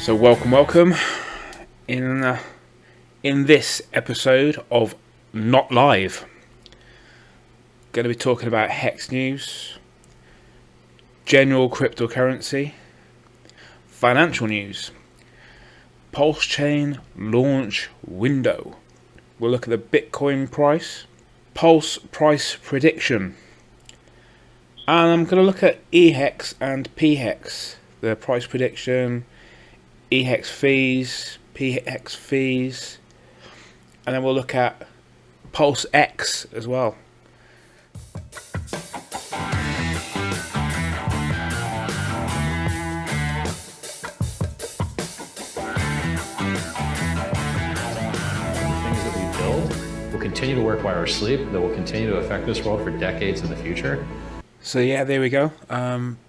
So welcome. In this episode of Not Live, going to be talking about Hex news, general cryptocurrency, financial news, PULSECHAIN launch window. We'll look at the Bitcoin price, Pulse price prediction, and I'm going to look at EHEX and PHEX, the price prediction, EHEX fees, PHEX fees, and then we'll look at PulseX as well. Things that we build will continue to work while we're asleep, that will continue to affect this world for decades in the future. So yeah, there we go.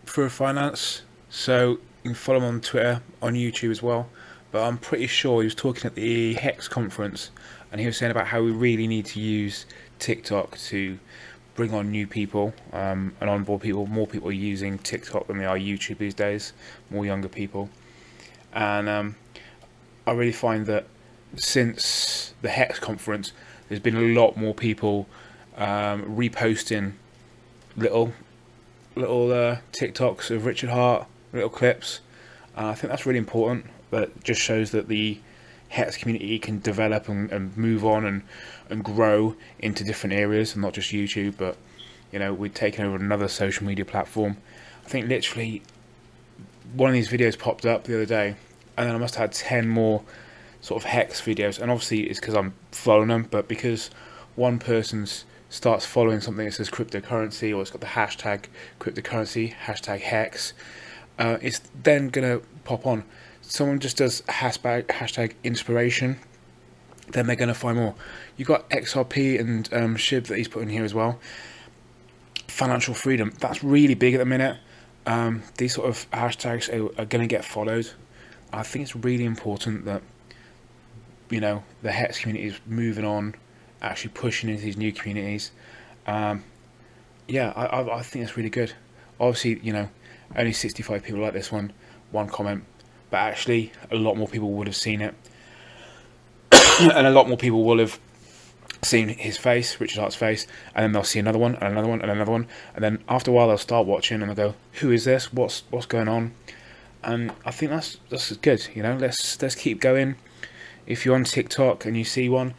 For finance. So you can follow him on Twitter, on YouTube as well. But I'm pretty sure he was talking at the Hex conference, and he was saying about how we really need to use TikTok to bring on new people and onboard people. More people are using TikTok than they are YouTube these days. More younger people, and I really find that since the Hex conference, there's been a lot more people reposting little TikToks of Richard Hart, little clips. I think that's really important. That just shows that the Hex community can develop and move on and grow into different areas, and not just YouTube, but you know, we've taken over another social media platform. I think literally one of these videos popped up the other day, and then I must have had 10 more sort of Hex videos, and obviously it's because I'm following them, but because one person's starts following something that says cryptocurrency, or it's got the hashtag cryptocurrency, hashtag Hex, it's then gonna pop on. Someone just does hashtag inspiration, then they're gonna find more. You've got XRP and SHIB that he's put in here as well. Financial freedom, that's really big at the minute. These sort of hashtags are gonna get followed. I think it's really important that, you know, the Hex community is moving on, actually pushing into these new communities. Yeah, I think that's really good. Obviously, you know, only 65 people like this one comment, but actually a lot more people would have seen it. And a lot more people will have seen his face, Richard Hart's face, and then they'll see another one, and another one, and another one, and then after a while they'll start watching and they'll go, who is this? What's going on? And I think that's good, you know, let's keep going. If you're on TikTok and you see one,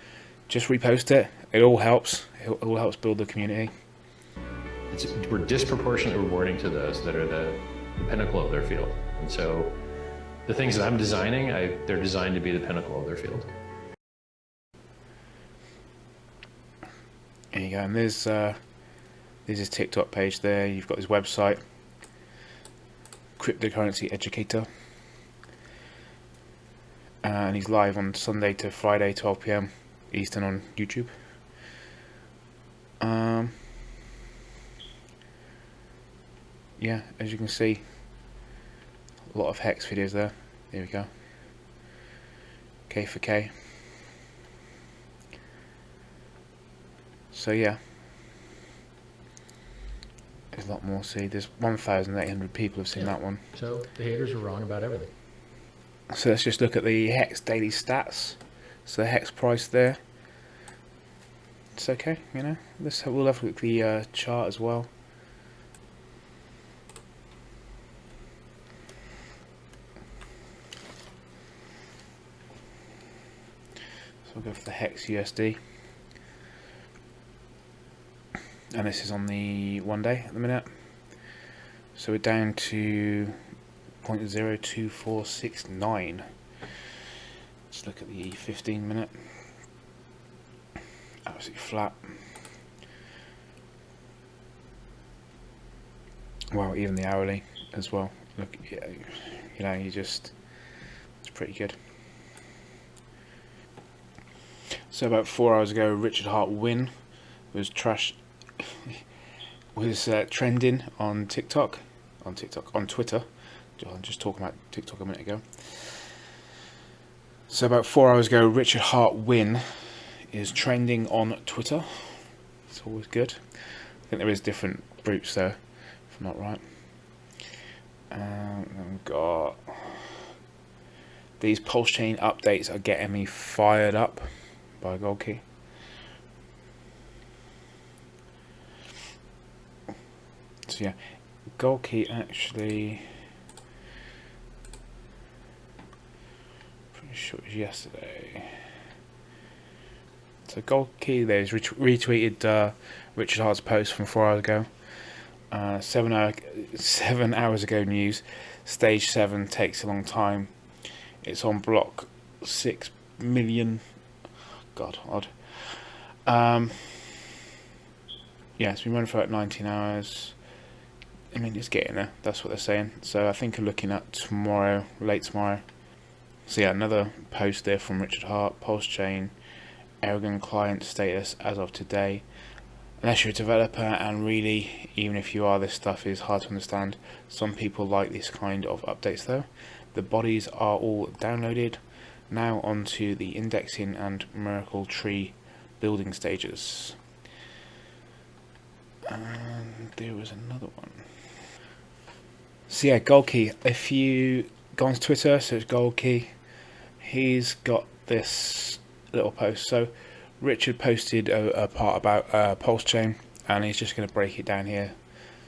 just repost it. It all helps. It all helps build the community. We're disproportionately rewarding to those that are the pinnacle of their field. And so the things that I'm designing, they're designed to be the pinnacle of their field. There you go. And there's his TikTok page there. You've got his website, Cryptocurrency Educator. And he's live on Sunday to Friday, 12 PM Eastern on YouTube. Yeah, as you can see, a lot of Hex videos there. There we go. K for K. So yeah, there's a lot more. See, there's 1,800 people have seen that one. So the haters are wrong about everything. So let's just look at the Hex daily stats. So the Hex price there, it's okay, you know. We'll have a look at the chart as well. So we'll go for the Hex USD, and this is on the 1 day at the minute. So we're down to 0.02469. Let's look at the 15 minute. Absolutely flat. Well, even the hourly as well. Look, you know, it's pretty good. So about 4 hours ago, Richard Hart win was trending on TikTok, on Twitter. I'm just talking about TikTok a minute ago. So about 4 hours ago, Richard Hart win is trending on Twitter. It's always good. I think there is different groups though, if I'm not right. We've got These PULSECHAIN updates are getting me fired up by GoldKey. So yeah, GoldKey actually, pretty sure it was yesterday. So GoldKey there's retweeted Richard Hart's post from 4 hours ago. 7 hours ago news. Stage 7 takes a long time. It's on block 6 million. God, odd. Yeah, it's been running for about 19 hours. I mean, it's getting there. That's what they're saying. So I think I'm looking at tomorrow, late tomorrow. So yeah, another post there from Richard Hart. PULSECHAIN, arrogant client status as of today. Unless you're a developer, and really, even if you are, this stuff is hard to understand. Some people like this kind of updates though. The bodies are all downloaded. Now onto the indexing and miracle tree building stages. And there was another one. So yeah, GoldKey. If you go onto Twitter, search GoldKey, he's got this little post. So Richard posted a part about PULSECHAIN, and he's just going to break it down here.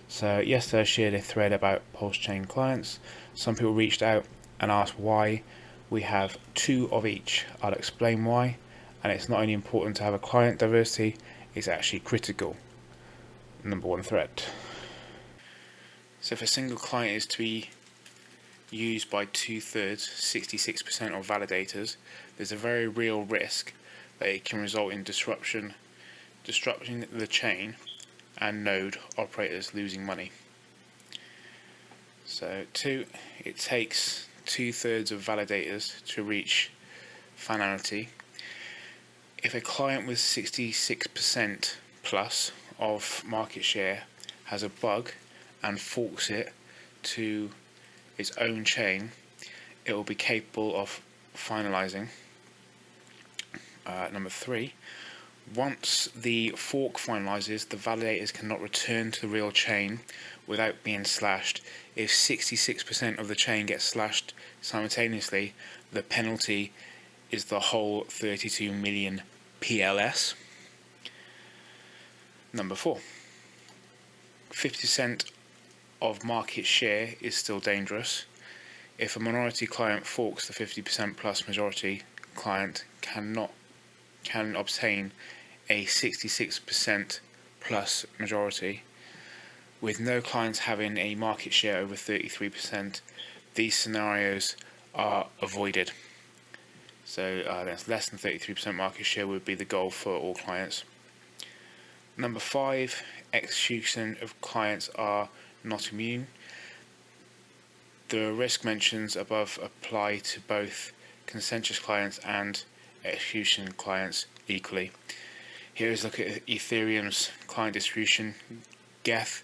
So yesterday I shared a thread about PULSECHAIN clients. Some people reached out and asked why we have 2 of each. I'll explain why. And it's not only important to have a client diversity, it's actually critical. Number 1 thread. So if a single client is to be used by 2/3, 66% of validators, there's a very real risk that it can result in disrupting the chain and node operators losing money. So 2, it takes 2/3 of validators to reach finality. If a client with 66% plus of market share has a bug and forks it to its own chain, it will be capable of finalizing. Number 3, once the fork finalizes, the validators cannot return to the real chain without being slashed. If 66% of the chain gets slashed simultaneously, the penalty is the whole 32 million PLS. Number 4, 50% of market share is still dangerous. If a minority client forks, the 50% plus majority client can obtain a 66% plus majority. With no clients having a market share over 33%, these scenarios are avoided. So that's less than 33% market share would be the goal for all clients. Number 5, execution of clients are not immune. The risk mentions above apply to both consensus clients and execution clients equally. Here is a look at Ethereum's client distribution. Geth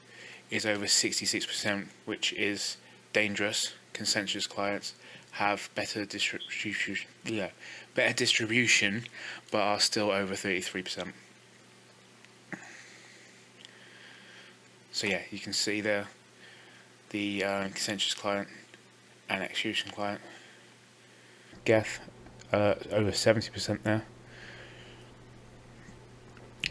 is over 66%, which is dangerous. Consensus clients have better distribution, but are still over 33%. So yeah, you can see there the consensus client and execution client. Geth over 70% there.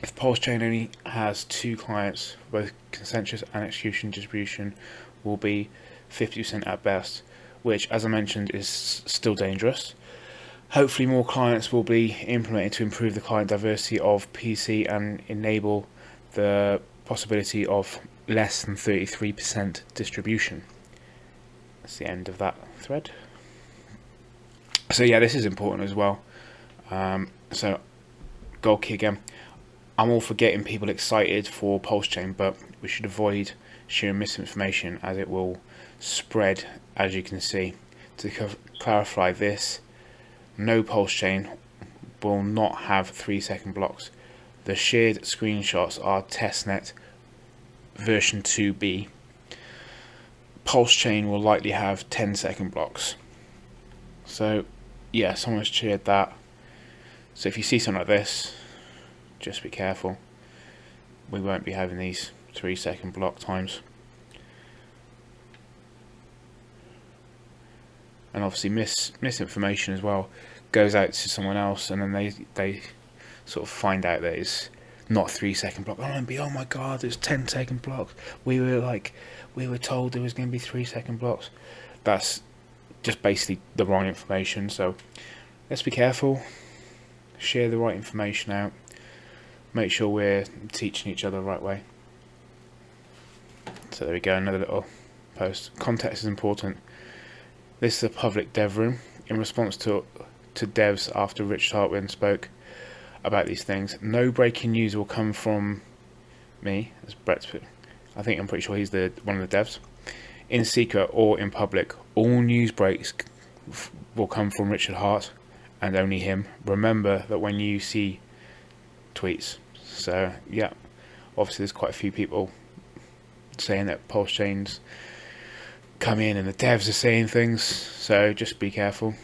If PULSECHAIN only has 2 clients, both consensus and execution, distribution will be 50% at best, which, as I mentioned, is still dangerous. Hopefully more clients will be implemented to improve the client diversity of PC and enable the possibility of less than 33% distribution. That's the end of that thread. So yeah, this is important as well. So GoldKey again. I'm all for getting people excited for PULSECHAIN, but we should avoid sharing misinformation as it will spread, as you can see. To clarify this, no PULSECHAIN will not have 3-second blocks. The shared screenshots are testnet version 2b. PULSECHAIN will likely have 10-second blocks. So yeah, someone's shared that. So if you see something like this, just be careful. We won't be having these 3-second block times. and obviously misinformation as well goes out to someone else, and then they sort of find out that it's not 3-second block. Oh my god, it's 10-second blocks. We were told there was going to be 3-second blocks. That's just basically the wrong information. So let's be careful, share the right information out, make sure we're teaching each other the right way. So there we go, another little post. Context is important. This is a public dev room in response to devs after Richard Hartwin spoke about these things. No breaking news will come from me, as Brett's put. I'm pretty sure he's one of the devs. In secret or in public, all news breaks will come from Richard Hart and only him. Remember that when you see tweets. So yeah, obviously there's quite a few people saying that PULSEChain's come in and the devs are saying things, so just be careful.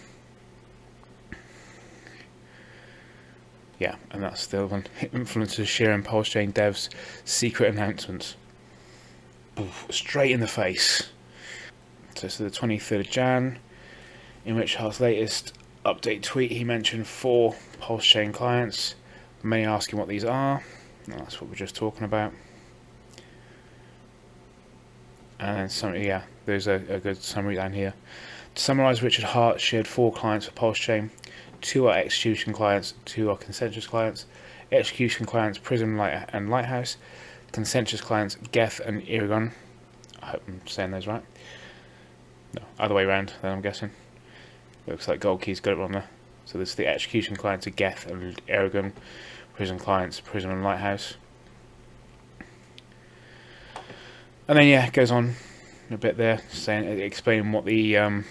Yeah, and that's still one. Influencers sharing PULSEChain devs secret announcements. Oof, straight in the face. So it's the 23rd of Jan. In Rich Hart's latest update tweet, he mentioned 4 PULSEChain clients. Many asking what these are. And that's what we're just talking about. And yeah, there's a good summary down here. To summarise, Richard Hart shared 4 clients for PULSEChain. 2 are execution clients, 2 are consensus clients. Execution clients Prism and Lighthouse. Consensus clients Geth and Aragon. I hope I'm saying those right. No, other way around then, I'm guessing. Looks like Gold Key's got it wrong there. So this is the execution clients are Geth and Aragon. Prism clients Prism and Lighthouse. And then yeah, it goes on a bit there, explaining what the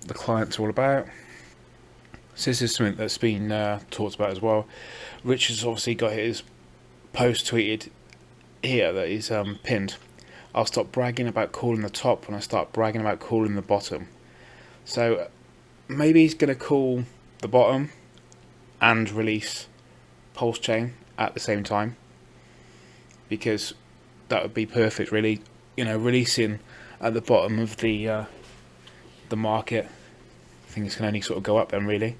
client's all about. So this is something that's been talked about as well. Richard's obviously got his post tweeted here that is pinned. I'll stop bragging about calling the top when I start bragging about calling the bottom. So maybe he's going to call the bottom and release PULSEChain at the same time, because that would be perfect, really. You know, releasing at the bottom of the market, things can only sort of go up then, really.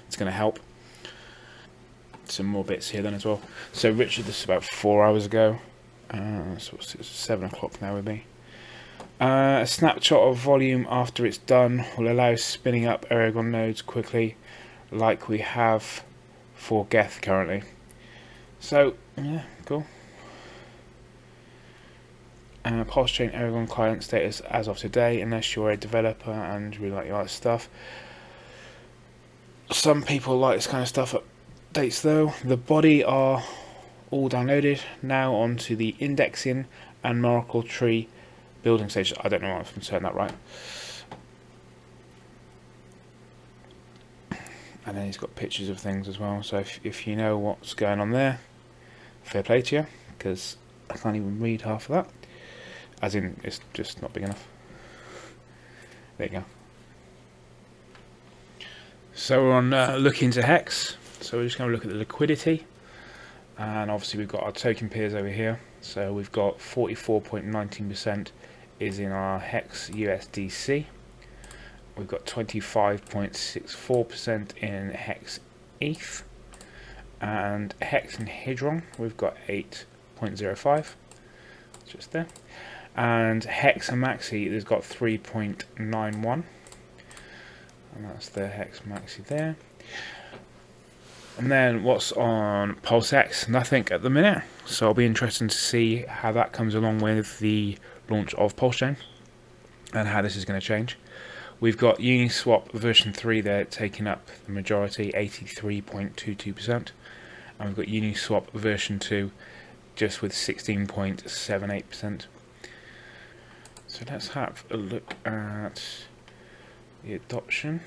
It's going to help. Some more bits here then as well. So Richard, this is about 4 hours ago. So it's 7 o'clock now with me. A snapshot of volume after it's done will allow spinning up Aragon nodes quickly, like we have for Geth currently. So yeah, cool. PULSEChain Aragon client status as of today, unless you're a developer and really like your stuff. Some people like this kind of stuff updates though. The body are all downloaded. Now onto the indexing and Miracle Tree building stage. I don't know if I'm saying that right. And then he's got pictures of things as well. So if you know what's going on there, fair play to you, because I can't even read half of that. As in, it's just not big enough. There you go. So we're on look into Hex. So we're just going to look at the liquidity. And obviously we've got our token pairs over here. So we've got 44.19% is in our Hex USDC. We've got 25.64% in Hex ETH. And Hex and Hedron, we've got 8.05. Just there. And Hex and Maxi has got 3.91, and that's the Hex Maxi there. And then what's on PulseX? Nothing at the minute, so I'll be interested to see how that comes along with the launch of PulseChain and how this is going to change. We've got Uniswap version 3 there taking up the majority, 83.22%, and we've got Uniswap version 2 just with 16.78%. So let's have a look at the adoption.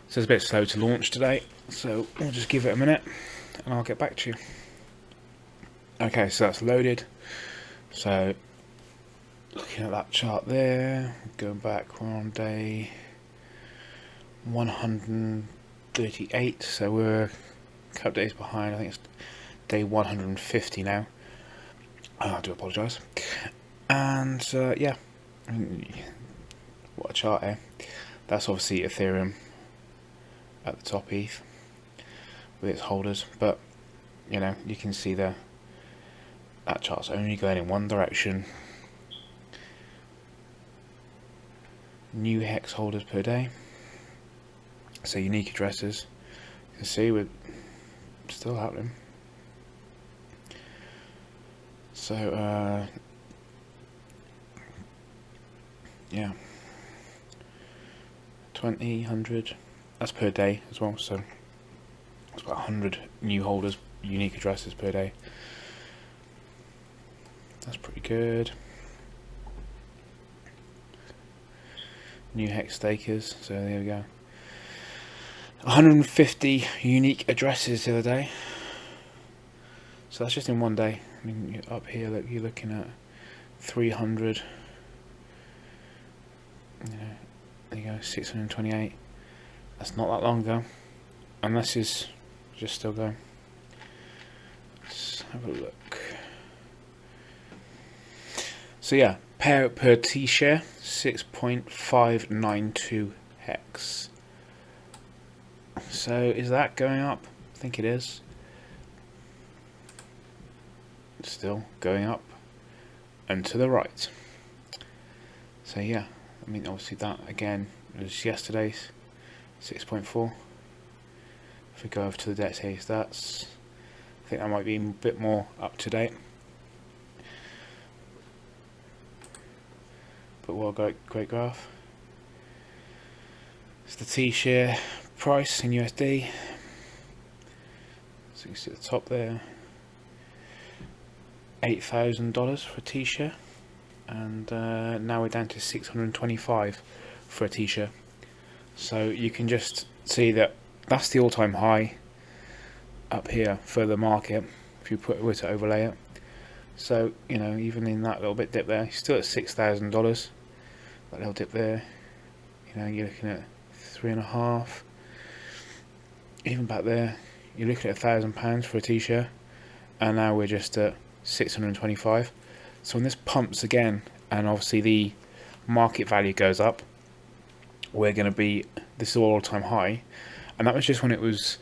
So it's a bit slow to launch today, so we'll just give it a minute and I'll get back to you. Okay, so that's loaded. So looking at that chart there, going back, we're on day 138, so we're a couple of days behind. I think it's day 150 now. I do apologise. And yeah, What a chart, eh? That's obviously Ethereum at the top, ETH, with its holders, but you know, you can see there that chart's only going in one direction. New hex holders per day, so unique addresses. You can see we're still happening. So yeah, 20, 100, that's per day as well, so it's about 100 new holders, unique addresses per day. That's pretty good. New hex stakers, so there we go. 150 unique addresses the other day, so that's just in one day. I mean, up here, look, you're looking at 300. Yeah, there you go, 628. That's not that long ago, and this is just still going. Let's have a look. So yeah, payout per T share, 6.592 hex. So is that going up? I think it is. It's still going up and to the right. So yeah, I mean, obviously that again was yesterday's 6.4. If we go over to the debt stats, I think that might be a bit more up to date. But what a great graph. It's the T share price in USD. So you can see at the top there, $8,000 for a T share, and now we're down to 625 for a T share. So you can just see that that's the all-time high up here for the market if you were to overlay it. So you know, even in that little bit dip there, you're still at $6,000. That little dip there, you know, you're looking at £3.5. Even back there, you're looking at £1,000 for a T-shirt, and now we're just at 625. So when this pumps again, and obviously the market value goes up, we're going to be, this is all-time high, and that was just when it was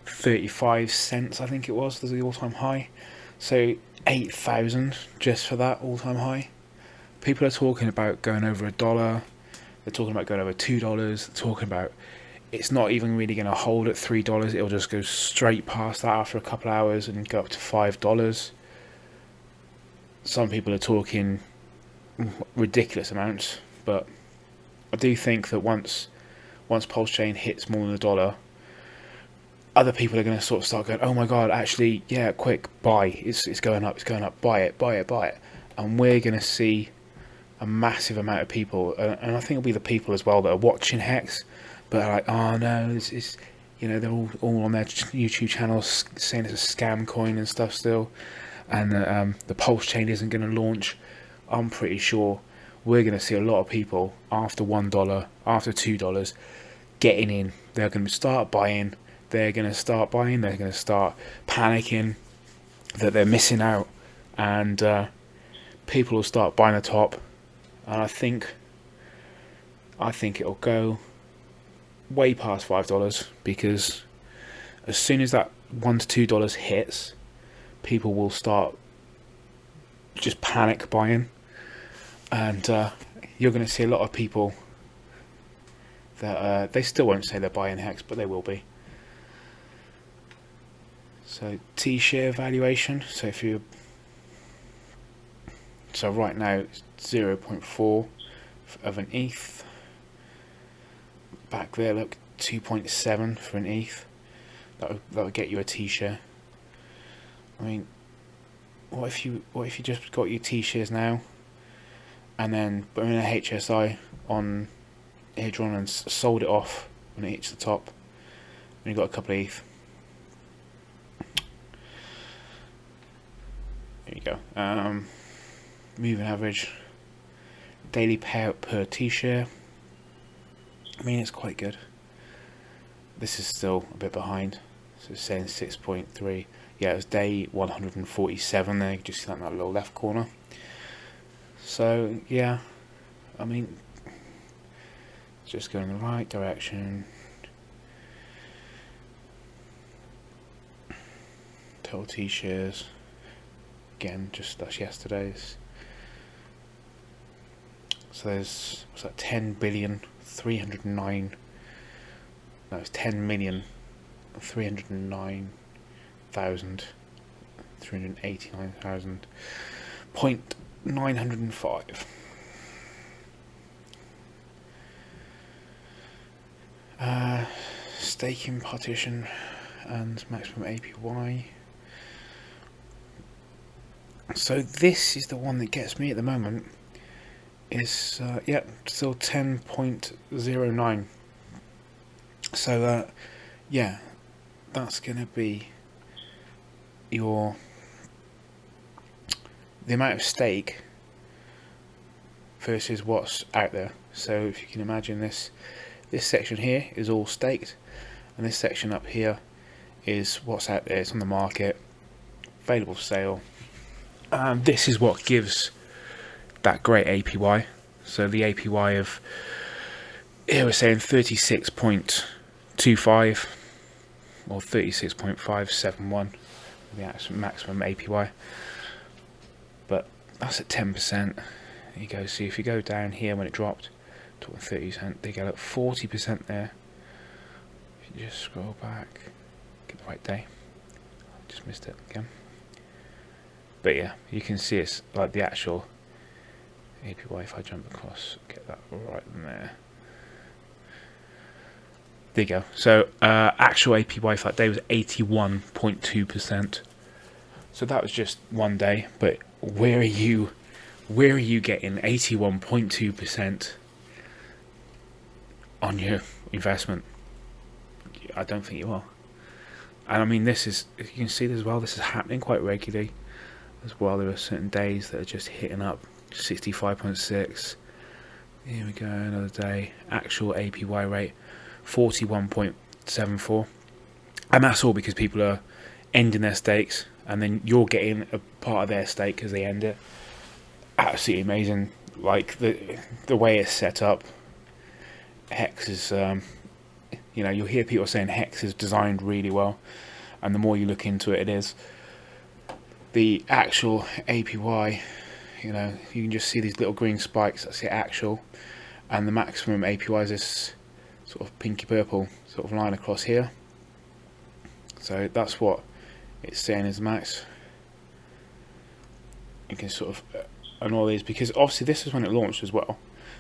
35 cents, I think it was, the all-time high. So 8,000 just for that all-time high. People are talking about going over $1. They're talking about going over $2. They're talking about it's not even really going to hold at $3. It'll just go straight past that after a couple of hours and go up to $5. Some people are talking ridiculous amounts, but I do think that once PulseChain hits more than $1, other people are going to sort of start going, oh my god, actually, yeah, quick, buy, it's going up, buy it, and we're going to see a massive amount of people, and I think it'll be the people as well that are watching Hex, but are like, oh no, it's you know, they're all on their YouTube channels saying it's a scam coin and stuff still, and the PulseChain isn't going to launch. I'm pretty sure we're going to see a lot of people after $1, after $2, getting in. They're going to start buying. They're going to start panicking that they're missing out, and people will start buying the top. And I think it'll go way past $5, because as soon as that $1 to $2 hits, people will start just panic buying, and you're going to see a lot of people that they still won't say they're buying Hex, but they will be. So T-share valuation. So right now it's 0.4 of an ETH. Back there, look, 2.7 for an ETH. That would get you a T-share. I mean, what if you just got your T-shares now, and then put in a HSI on Hedron and sold it off when it hits the top, and you got a couple of ETH. There you go. Moving average, daily payout per T-share. I mean, it's quite good. This is still a bit behind, so it's saying 6.3. Yeah, it was day 147 there. You can just see that in that little left corner. So yeah, I mean, it's just going in the right direction. Total T shares, again, just that's yesterday's. So there's, what's that, 10 billion 309, no, it's 10 million 309,389,000 point 905. Staking partition and maximum APY. So this is the one that gets me at the moment. Is yeah, still 10.09. So yeah, that's gonna be the amount of stake versus what's out there. So if you can imagine this section here is all staked, and this section up here is what's out there. It's on the market, available for sale. This is what gives that great APY. So the APY of, here we're saying 36.25 or 36.571, the maximum APY, but that's at 10%. There you go. See, if you go down here when it dropped, talking 30%, they go at 40% there. If you just scroll back, get the right day. Just missed it again. But yeah, you can see it's like the actual APY. If I jump across, get that right in there. There you go. So actual APY for that day was 81.2%. So that was just one day. But where are you getting 81.2% on your investment? I don't think you are. And I mean, this is, you can see as well, this is happening quite regularly as well. There are certain days that are just hitting up 65.6. Here we go, another day. Actual APY rate 41.74, and that's all because people are ending their stakes, and then you're getting a part of their stake as they end it. Absolutely amazing. Like the way it's set up. Hex is you know, you'll hear people saying Hex is designed really well, and the more you look into it, it is. The actual APY, you know, you can just see these little green spikes. That's the actual, and the maximum APY is this sort of pinky purple sort of line across here. So that's what it's saying is max. You can sort of and all these, because obviously this is when it launched as well.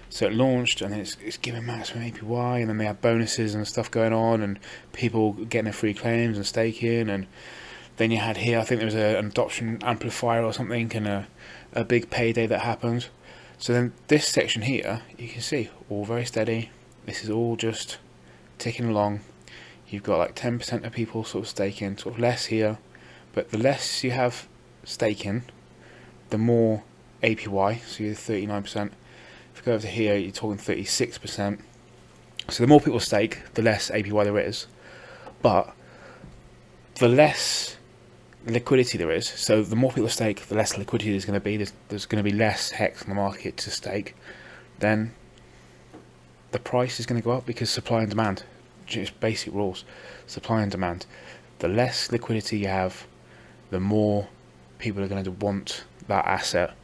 So it launched, and then it's giving maximum APY, and then they have bonuses and stuff going on, and people getting their free claims and staking, and then you had here, I think there was an adoption amplifier or something, and a big payday that happened. So then this section here, you can see, all very steady. This is all just ticking along. You've got like 10% of people sort of staking, sort of less here, but the less you have staking, the more APY. So you're 39%. If you go over to here, you're talking 36%. So the more people stake, the less APY there is, but the less liquidity there is. So the more people stake, the less liquidity there's going to be. There's going to be less Hex on the market to stake. Then the price is going to go up, because supply and demand. Just basic rules. Supply and demand. The less liquidity you have, the more people are going to want that asset.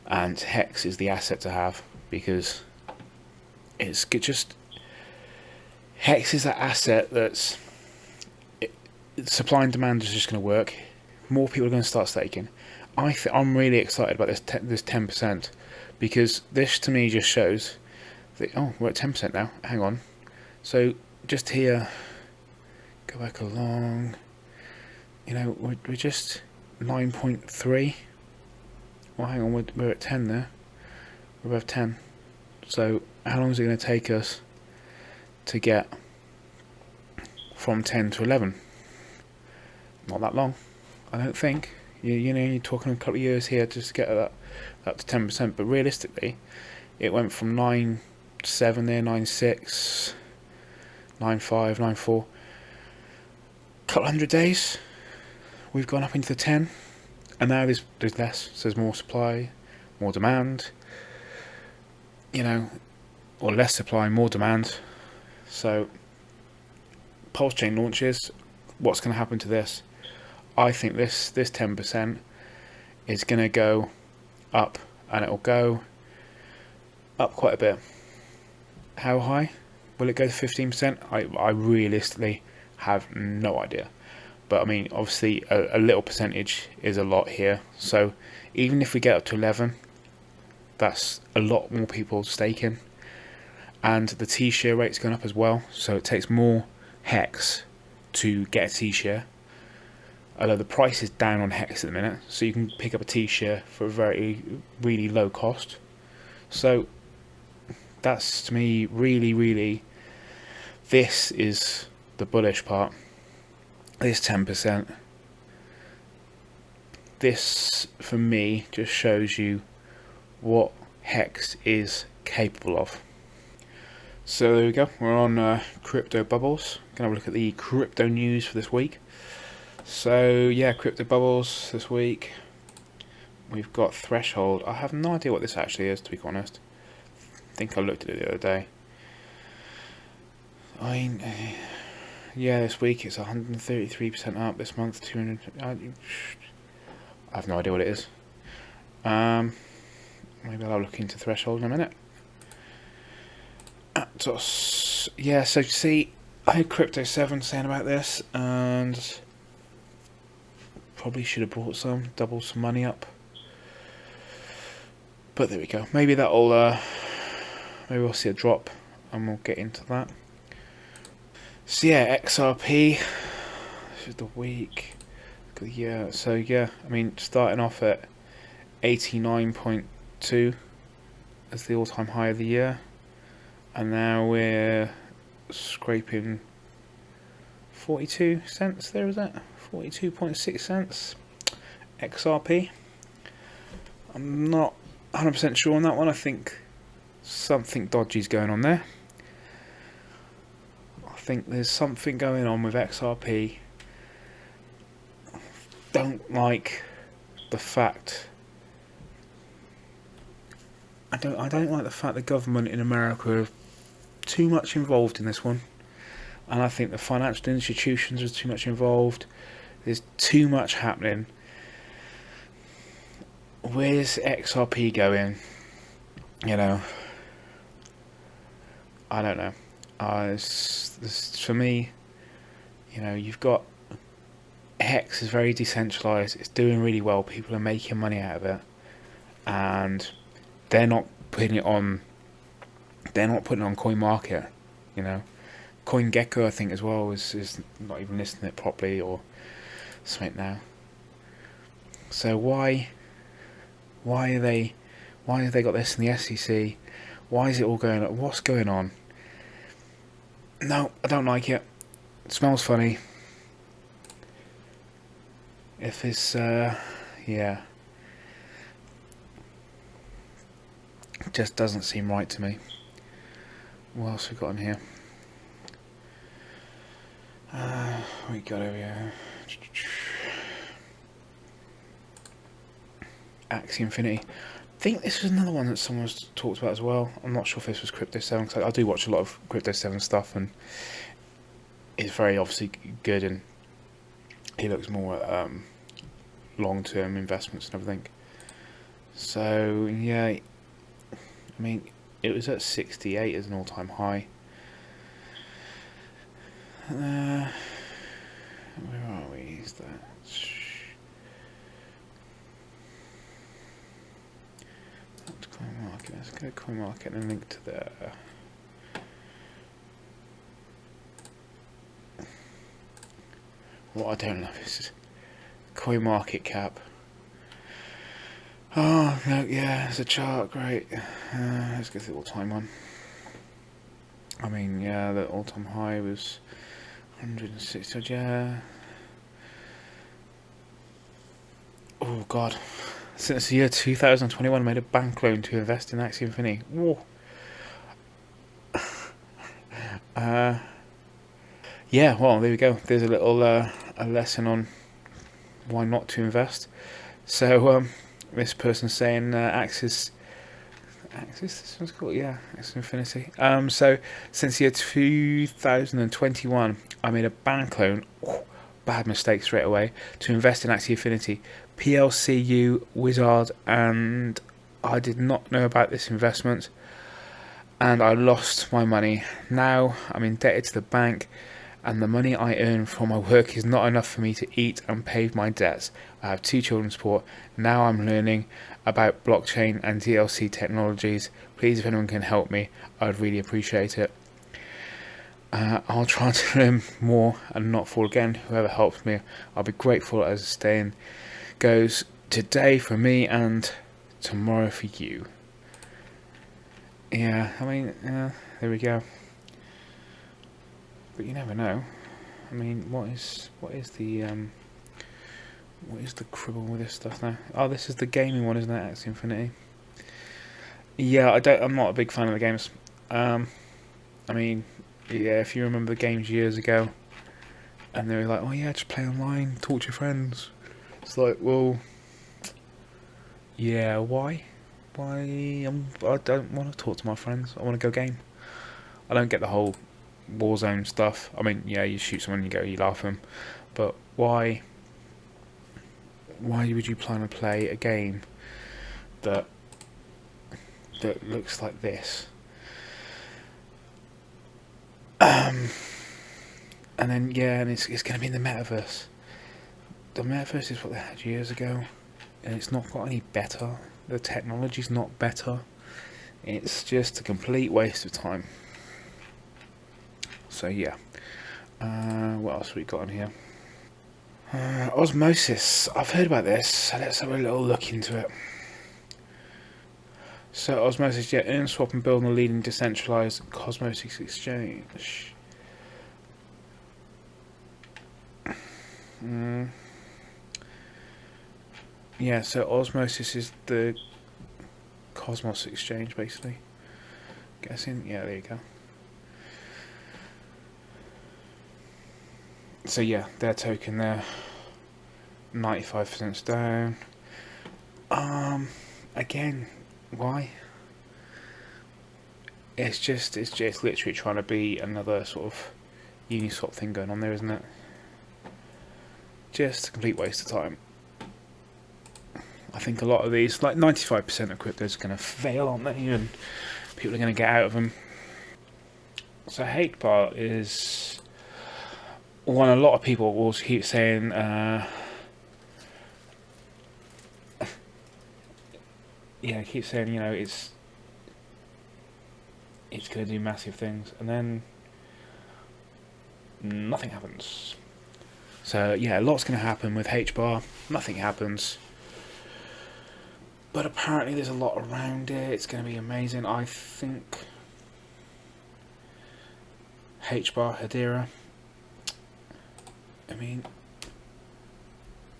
And Hex is the asset to have, because it's just, Hex is that asset that's, supply and demand is just going to work. More people are going to start staking. I'm really excited about this 10%, because this to me just shows that, oh, we're at 10% now. Hang on. So just here, go back along. You know, we're just 9.3. Well, hang on, we're at 10 there. We're above 10. So how long is it going to take us to get from 10 to 11? Not that long, I don't think. You know, you're talking a couple of years here just to get that to 10%. But realistically, it went from 9.7 there, 9.6, 9.5, 9.4. Couple hundred days, we've gone up into the 10. And now there's less, so there's more supply, more demand. you know, or less supply, more demand. So PULSECHAIN launches. What's going to happen to this? I think this 10% is going to go up, and it'll go up quite a bit. How high? Will it go to 15%? I realistically have no idea. But I mean, obviously a little percentage is a lot here. So even if we get up to 11, that's a lot more people staking. And the T-share rate's going up as well. So it takes more HEX to get a T-share. Although the price is down on HEX at the minute. So you can pick up a T-share for a really low cost. So that's, to me, really, this is the bullish part. This 10%. This, for me, just shows you what HEX is capable of. So there we go, we're on crypto bubbles. Gonna have a look at the crypto news for this week. So yeah, crypto bubbles this week. We've got threshold. I have no idea what this actually is, to be honest. I think I looked at it the other day. Yeah, this week it's 133% up. This month, 200. I have no idea what it is. Maybe I'll look into threshold in a minute. APTOS. Yeah, so see, I had Crypto 7 saying about this, and probably should have bought some, doubled some money up. But there we go. Maybe that'll, maybe we'll see a drop, and we'll get into that. So yeah, XRP. This is the week. Yeah. So yeah, I mean, starting off at 89.2 as the all-time high of the year. And now we're scraping 42 cents there, is that? 42.6 cents. XRP. I'm not 100% sure on that one. I think something dodgy's going on there. I think there's something going on with XRP. Don't like the fact... I don't like the fact the government in America are too much involved in this one, and I think the financial institutions are too much involved. There's too much happening. Where's XRP going? You know, I don't know. For me, you know, you've got Hex is very decentralized. It's doing really well. People are making money out of it, and they're not putting it on. They're not putting it on Coin Market, you know. CoinGecko, I think, as well, is not even listing it properly or something now. So why have they got this in the SEC? Why is it all going on? What's going on? No, I don't like it. It smells funny. If it's yeah. It just doesn't seem right to me. What else we got in here? We got over here. Axie Infinity. I think this was another one that someone's talked about as well. I'm not sure if this was Crypto 7, because I do watch a lot of Crypto 7 stuff, and it's very obviously good, and he looks more at long-term investments and everything. So yeah, I mean, it was at 68 as an all-time high. Where are we? Is that? That's Coin Market. Let's go to Coin Market and link to there. What I don't know is Coin Market Cap. Oh, no, yeah, there's a chart, great. Let's go to the all-time one. I mean, yeah, the all-time high was 160, yeah. Oh, God. Since the year 2021, I made a bank loan to invest in Axie Infinity. Whoa. Yeah, well, there we go. There's a little a lesson on why not to invest. So, this person's saying Axie's Axis, this one's called, yeah, Axis Infinity. So since the year 2021, I made a bank loan, bad mistake straight away, to invest in Axis Infinity, PLCU, Wizard, and I did not know about this investment, and I lost my money. Now I'm indebted to the bank, and the money I earn from my work is not enough for me to eat and pay my debts. I have 2 children to support. Now I'm learning about blockchain and DLC technologies. Please, if anyone can help me, I'd really appreciate it. I'll try to learn more and not fall again. Whoever helps me, I'll be grateful, as the saying goes, today for me and tomorrow for you. Yeah, I mean, there we go. But you never know. I mean, what is the cribble with this stuff now? Oh, this is the gaming one, isn't it? Axie Infinity. Yeah, I'm not a big fan of the games. I mean, yeah, if you remember the games years ago, and they were like, oh yeah, just play online, talk to your friends. It's like, well, yeah, why? I don't want to talk to my friends. I want to go game. I don't get the whole Warzone stuff. I mean, yeah, you shoot someone, you laugh at them, but why would you plan to play a game that looks like this? And then and it's going to be in the metaverse. The metaverse is what they had years ago, and it's not got any better. The technology's not better. It's just a complete waste of time. So yeah, what else have we got on here? Osmosis. I've heard about this, so let's have a little look into it. So Osmosis, yeah, earn, swap and build on the leading decentralized Cosmosis exchange. Yeah, so Osmosis is the Cosmos exchange, basically. Guessing, yeah, there you go. So yeah, their token there, 95% down. Again, why? It's literally trying to be another sort of Uniswap thing going on there, isn't it? Just a complete waste of time. I think a lot of these, like 95% of crypto is going to fail, aren't they? And people are going to get out of them. So HBAR is one a lot of people will keep saying keep saying, you know, it's going to do massive things, and then nothing happens. So yeah, a lot's going to happen with HBAR, nothing happens. But apparently there's a lot around it, it's going to be amazing. I think HBAR, Hedera, I mean,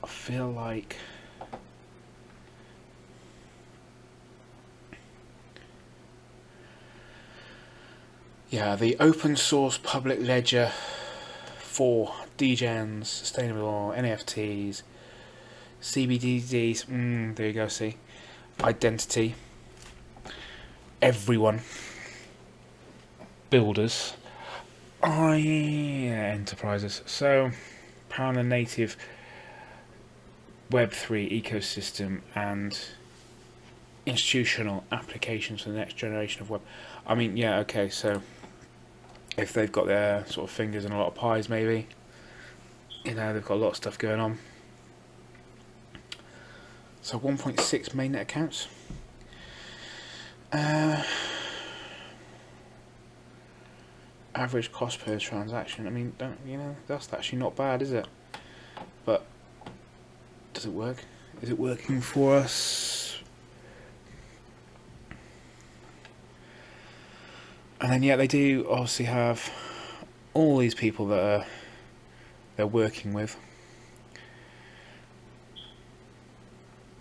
I feel like the open source public ledger for degens, sustainable NFTs, CBDCs, there you go, see, identity, everyone, builders, enterprises, so power on the native Web3 ecosystem and institutional applications for the next generation of web. I mean, yeah, okay, so if they've got their sort of fingers in a lot of pies, maybe, you know, they've got a lot of stuff going on. So 1.6 mainnet accounts. Average cost per transaction. I mean, that's actually not bad, is it? But does it work? Is it working for us? And then yeah, they do obviously have all these people that they're working with.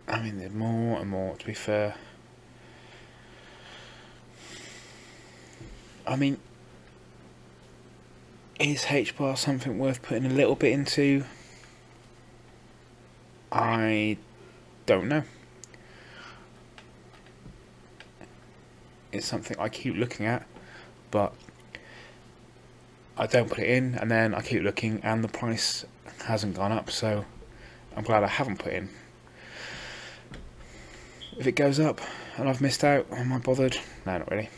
I mean, there's more and more, to be fair. I mean, is HBAR something worth putting a little bit into? I don't know. is something I keep looking at, but I don't put it in, and then I keep looking and the price hasn't gone up, so I'm glad I haven't put in. If it goes up and I've missed out, am I bothered? No, not really.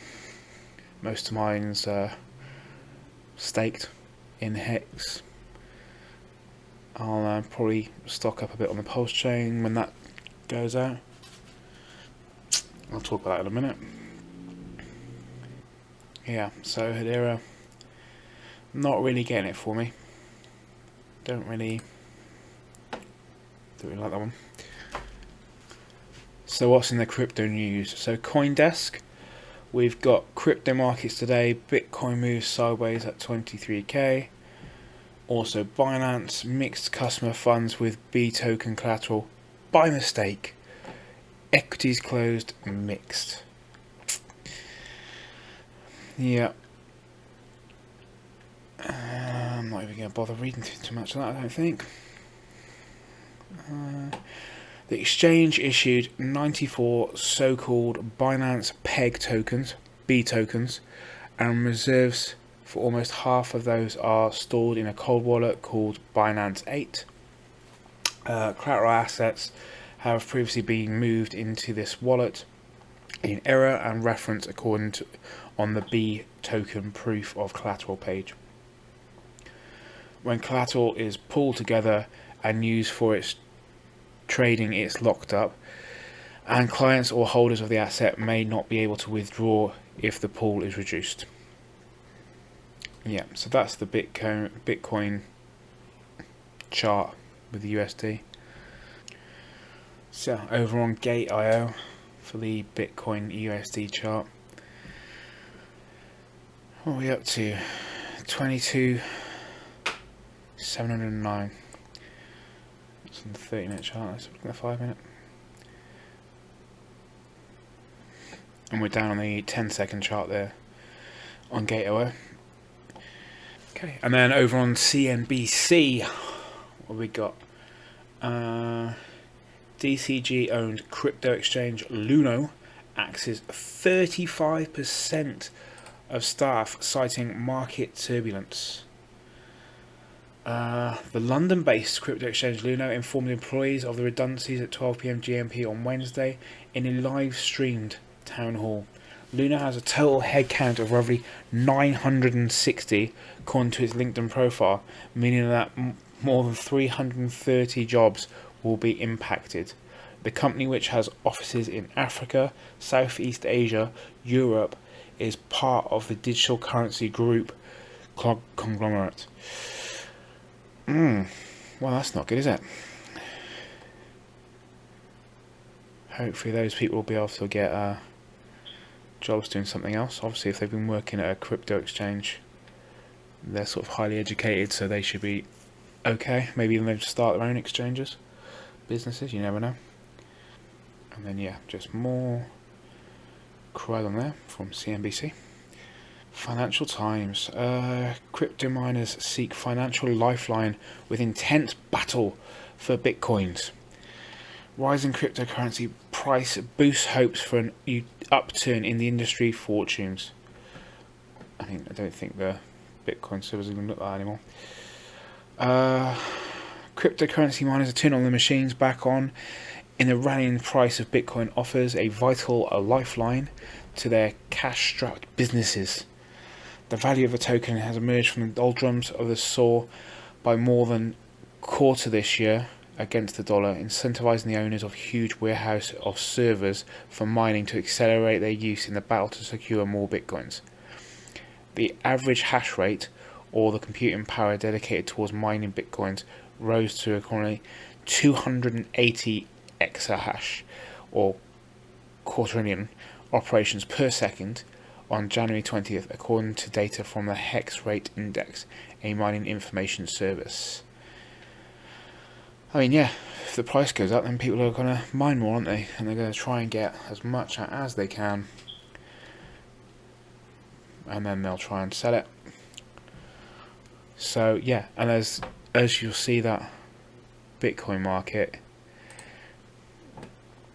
Most of mine's staked in Hex. I'll probably stock up a bit on the PULSECHAin when that goes out. I'll talk about that in a minute. Yeah, so Hedera, not really getting it for me. Don't really like that one. So what's in the crypto news? So CoinDesk, we've got crypto markets today. Bitcoin moves sideways at 23k. Also Binance mixed customer funds with B token collateral by mistake. Equities closed mixed. Yeah. I'm not even going to bother reading too much of that, I don't think. The exchange issued 94 so-called Binance Peg tokens, B tokens, and reserves for almost half of those are stored in a cold wallet called Binance 8. Collateral assets have previously been moved into this wallet in error and reference according to on the B token proof of collateral page. When collateral is pulled together and used for its trading, it's locked up, and clients or holders of the asset may not be able to withdraw if the pool is reduced. Yeah, so that's the Bitcoin chart with the USD. So over on Gate.io for the Bitcoin USD chart, what are we up to? 22,709. That's on the 30-minute chart. Let's look at the 5-minute. And we're down on the 10-second chart there on Gate.io. Okay, and then over on CNBC, what have we got? DCG-owned crypto exchange Luno axes 35% of staff citing market turbulence. The London-based crypto exchange Luno informed employees of the redundancies at 12 PM GMT on Wednesday in a live-streamed town hall. Luno has a total headcount of roughly 960, according to its LinkedIn profile, meaning that more than 330 jobs will be impacted. The company, which has offices in Africa, Southeast Asia, Europe, is part of the digital currency group conglomerate. Well, that's not good, is it? Hopefully those people will be able to get jobs doing something else. Obviously, if they've been working at a crypto exchange, they're sort of highly educated, so they should be okay. Maybe even they'll start their own exchanges, businesses, you never know. And then yeah, just more crud on there from CNBC. Financial Times. Crypto miners seek financial lifeline with intense battle for bitcoins. Rising cryptocurrency price boosts hopes for an upturn in the industry fortunes. I don't think the Bitcoin servers are going to look like that anymore. Cryptocurrency miners are turning on the machines back on in the rallying price of Bitcoin offers a vital lifeline to their cash-strapped businesses. The value of a token has emerged from the doldrums of the soar by more than a quarter this year against the dollar, incentivizing the owners of huge warehouse of servers for mining to accelerate their use in the battle to secure more bitcoins. The average hash rate, or the computing power dedicated towards mining bitcoins, rose to currently 280 exahash, or quadrillion operations per second on January 20th, according to data from the Hex Rate Index, a mining information service. I mean, yeah, if the price goes up, then people are going to mine more, aren't they? And they're going to try and get as much as they can. And then they'll try and sell it. So, yeah, and as you'll see, that Bitcoin market,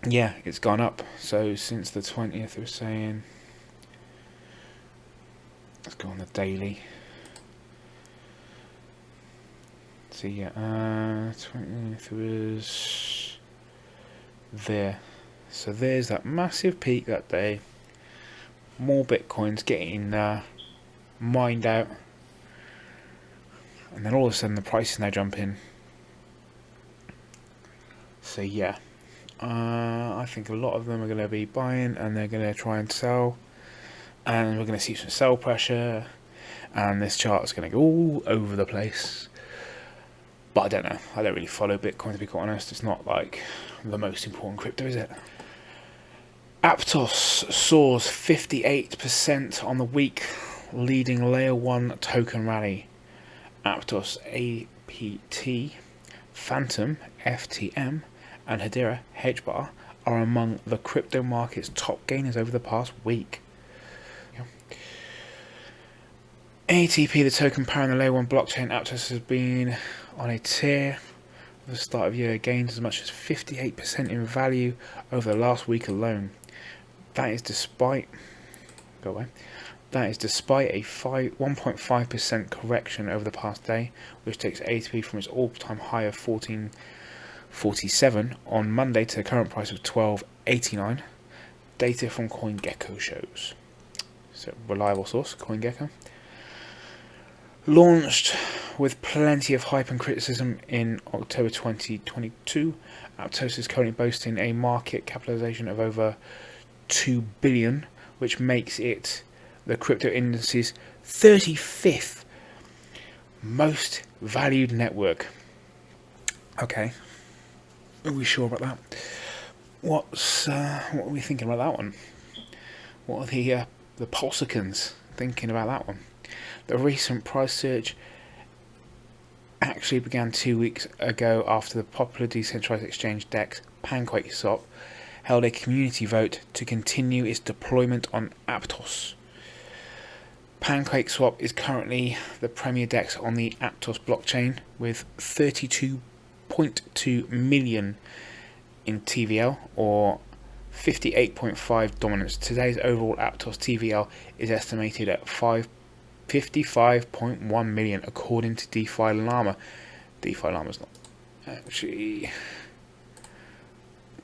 yeah, it's gone up. So, since the 20th, we're saying go on the daily. So yeah, 20th was there. So there's that massive peak that day. More bitcoins getting mined out, and then all of a sudden the price is now jumping. So yeah, I think a lot of them are going to be buying, and they're going to try and sell, and we're going to see some sell pressure, and this chart is going to go all over the place. But I don't know. I don't really follow Bitcoin, to be quite honest. It's not like the most important crypto, is it? APTOS soars 58% on the week, leading layer 1 token rally. APTOS, APT, Phantom, FTM, and Hedera, HBAR, are among the crypto market's top gainers over the past week. ATP, the token powering the layer 1 blockchain, APTOS has been on a tear at the start of year, gained as much as 58% in value over the last week alone. That is despite a 1.5% correction over the past day, which takes ATP from its all-time high of 14.47 on Monday to the current price of 12.89. Data from CoinGecko shows. So, reliable source, CoinGecko. Launched with plenty of hype and criticism in October 2022, APTOS is currently boasting a market capitalization of over 2 billion, which makes it the crypto industry's 35th most valued network. Okay, are we sure about that? What are we thinking about that one? What are the PULSECHAINs thinking about that one? The recent price surge actually began 2 weeks ago after the popular decentralized exchange DEX PancakeSwap held a community vote to continue its deployment on APTOS. PancakeSwap is currently the premier DEX on the APTOS blockchain with 32.2 million in TVL or 58.5 dominance. Today's overall APTOS TVL is estimated at 55.1 million according to DeFi Llama. DeFi Llama's not actually...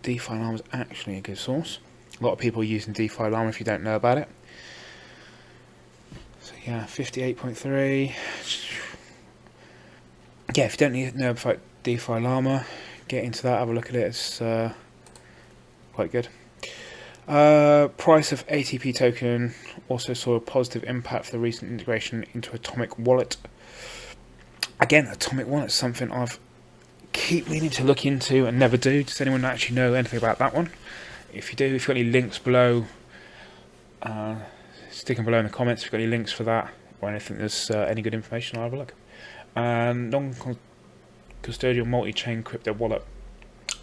DeFi Llama's actually a good source. A lot of people are using DeFi Llama if you don't know about it. So yeah, 58.3. Yeah, if you don't know about DeFi Llama, get into that, have a look at it. It's quite good. Price of ATP token also saw a positive impact for the recent integration into Atomic Wallet. Again, Atomic Wallet is something I've keep meaning to look into and never do. Does anyone actually know anything about that one? If you do, if you've got any links below, stick them below in the comments if you've got any links for that or anything there's any good information. I'll have a look. Non-custodial multi-chain crypto wallet,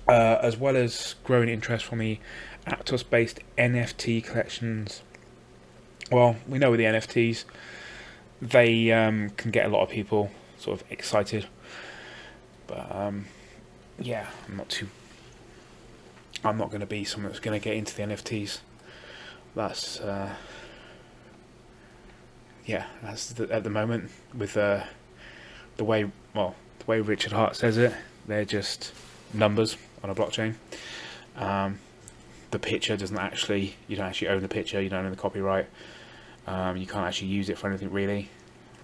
as well as growing interest from the APTOS-based NFT collections. Well, we know with the NFTs, they can get a lot of people sort of excited. But yeah, I'm not going to be someone that's going to get into the NFTs. That's at the moment with the way Richard Hart says it, they're just numbers on a blockchain. The picture doesn't actually, you don't actually own the picture, you don't own the copyright. You can't actually use it for anything really.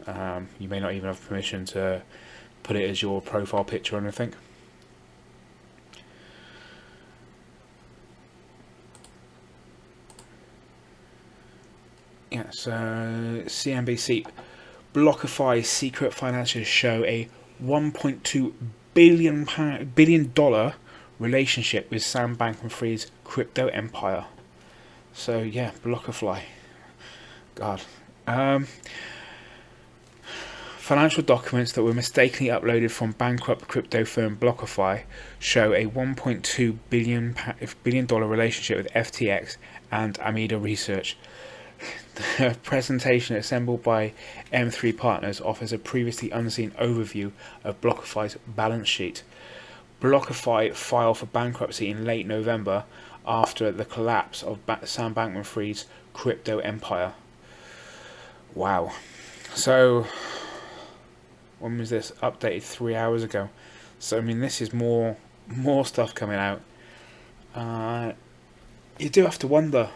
You may not even have permission to put it as your profile picture or anything. Yeah, so CNBC, BLOCKFI secret financiers show a $1.2 billion relationship with Sam Bankman-Fried's crypto empire. So yeah, BLOCKFI. God. Financial documents that were mistakenly uploaded from bankrupt crypto firm BLOCKFI show a $1.2 billion relationship with FTX and Alameda Research. The presentation assembled by M3 Partners offers a previously unseen overview of BLOCKFI's balance sheet. BLOCKFI filed for bankruptcy in late November after the collapse of Sam Bankman-Fried's crypto empire. Wow. So when was this? Updated 3 hours ago. So I mean, this is more stuff coming out. You do have to wonder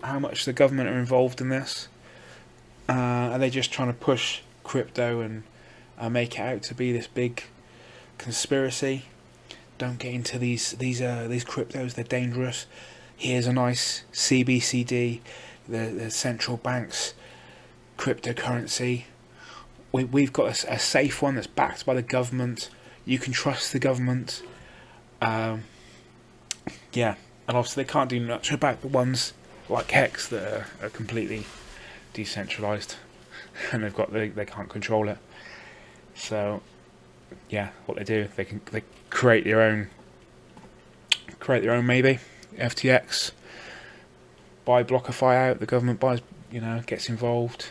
how much the government are involved in this. Are they just trying to push crypto and make it out to be this big conspiracy? Don't get into these cryptos. They're dangerous. Here's a nice CBCD, the central bank's cryptocurrency. We've got a safe one that's backed by the government. You can trust the government. Yeah, and obviously they can't do much about the ones like Hex that are completely decentralized, and they can't control it. So yeah, what they do, they create their own maybe FTX, buy BLOCKFI out. The government buys, gets involved.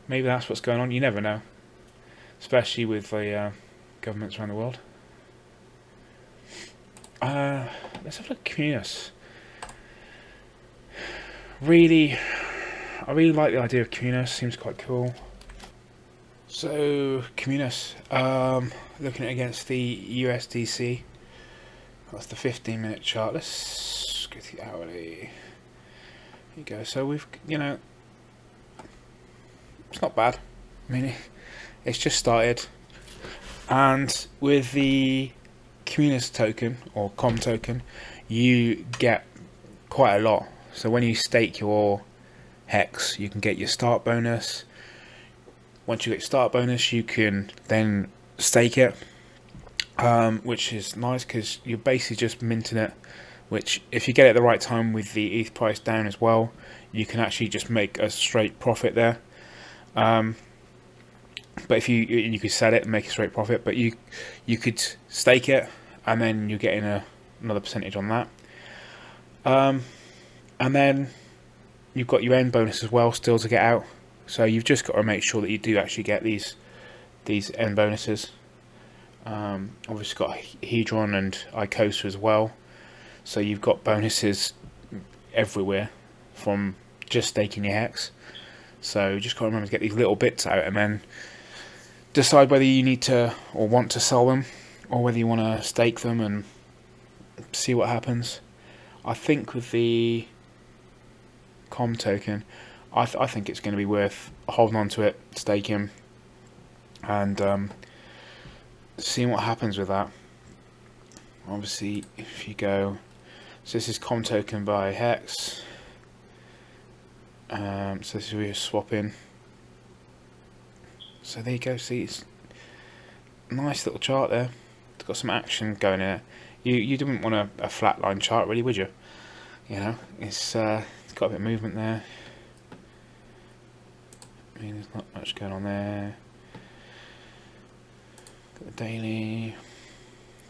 Maybe that's what's going on. You never know, especially with the governments around the world. Let's have a look at Communis. I really like the idea of Communis. Seems quite cool. So Communis, looking at it against the USDC. That's the 15-minute chart. Let's go to the hourly. Here you go. So we've, it's not bad. I mean, it's just started, and with the Communis token or COM token, you get quite a lot. So when you stake your Hex, you can get your start bonus. Once you get start bonus, you can then stake it, which is nice because you're basically just minting it. Which, if you get it at the right time with the ETH price down as well, you can actually just make a straight profit there. But if you could sell it and make a straight profit, but you could stake it and then you're getting another percentage on that. And then you've got your end bonus as well still to get out. So you've just got to make sure that you do actually get these end bonuses. Obviously got Hedron and Icosa as well. So you've got bonuses everywhere from just staking your Hex. So you just got to remember to get these little bits out and then decide whether you need to or want to sell them, or whether you want to stake them and see what happens. I think with the COM token, I think it's going to be worth holding on to it, staking, and seeing what happens with that. Obviously, if you go, so this is COM token by Hex. So this is where you're swapping. So there you go. See, it's a nice little chart there. It's got some action going in it. You didn't want a flatline chart, really, would you? It's got a bit of movement there. I mean, there's not much going on there. Got the daily.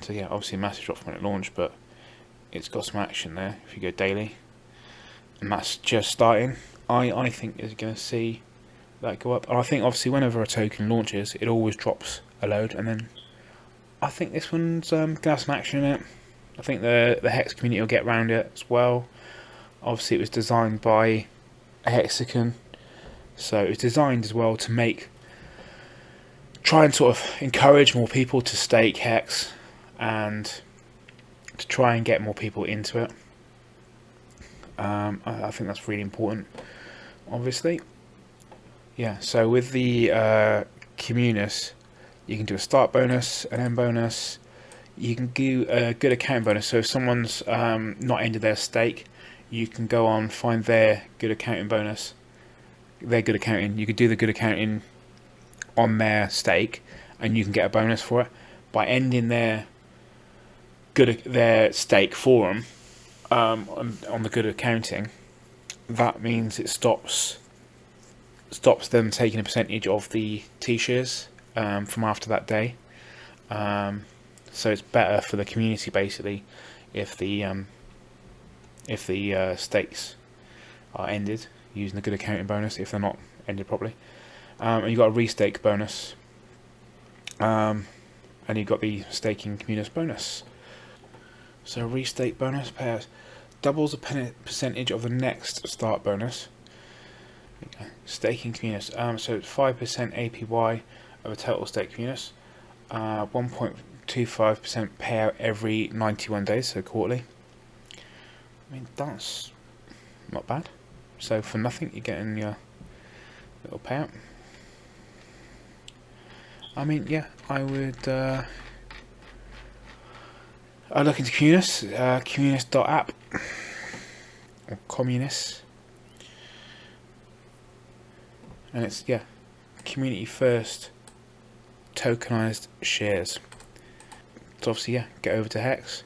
So yeah, obviously a massive drop when it launched, but it's got some action there. If you go daily, and that's just starting. I think is going to see that go up. And I think obviously whenever a token launches, it always drops a load, and then I think this one's going to have some action in it. I think the Hex community will get around it as well. Obviously it was designed by a Hexagon, so it was designed as well to try and sort of encourage more people to stake Hex and to try and get more people into it. I think that's really important, obviously. Yeah, so with the Communis, you can do a start bonus, an end bonus. You can do a good account bonus. So if someone's not ended their stake, you can go on, find their good accounting bonus. Their good accounting. You could do the good accounting on their stake, and you can get a bonus for it by ending their stake for them on the good accounting. That means it stops them taking a percentage of the T-shares from after that day. So it's better for the community basically if the stakes are ended using the good accounting bonus if they're not ended properly. And you've got a restake bonus, and you've got the staking Communis bonus. So restake bonus payouts doubles the percentage of the next start bonus. Staking communities. So it's 5% APY of a total stake communities. 1.25% payout every 91 days, so quarterly. I mean, that's not bad. So for nothing, you're getting your little payout. I mean, yeah, I would. I look into Communis, communis.app or communis, and it's community first tokenized shares. So obviously, get over to Hex.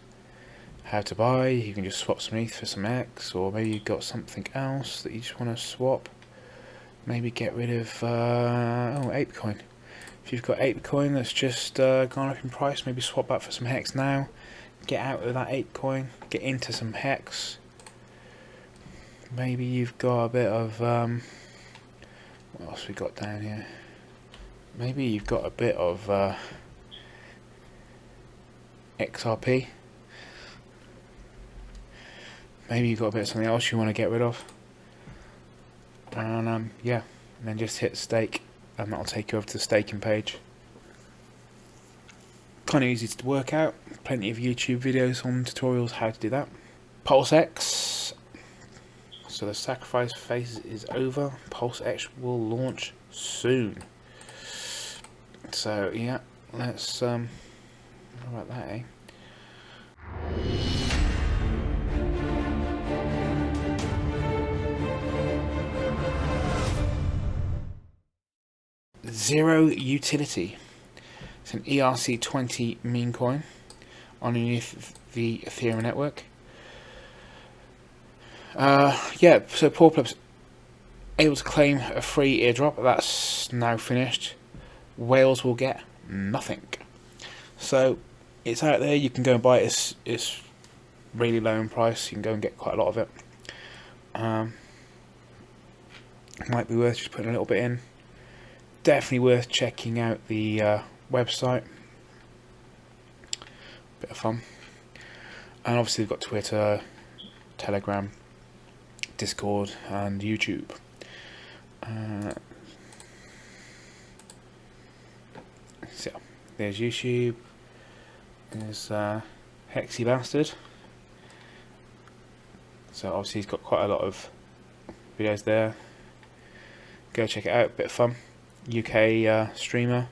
How to buy? You can just swap some ETH for some X, or maybe you've got something else that you just want to swap. Maybe get rid of ApeCoin. If you've got ApeCoin that's just gone up in price, maybe swap that for some Hex now. Get out of that ApeCoin, get into some Hex. Maybe you've got a bit of what else we got down here? Maybe you've got a bit of XRP. Maybe you've got a bit of something else you want to get rid of. And and then just hit stake, and that'll take you over to the staking page. Kind of easy to work out. Plenty of YouTube videos on tutorials how to do that. PulseX. So the sacrifice phase is over. PulseX will launch soon. So yeah, let's how about that, eh? Zero Utility. It's an ERC20 meme coin underneath the Ethereum network. So Paul Pleb's able to claim a free airdrop. That's now finished. Whales will get nothing. So it's out there. You can go and buy it. It's really low in price. You can go and get quite a lot of it. Might be worth just putting a little bit in. Definitely worth checking out the website. Bit of fun. And obviously we've got Twitter, Telegram, Discord and YouTube. So there's YouTube. There's Hexy Bastard. So obviously he's got quite a lot of videos there. Go check it out, bit of fun. UK streamer.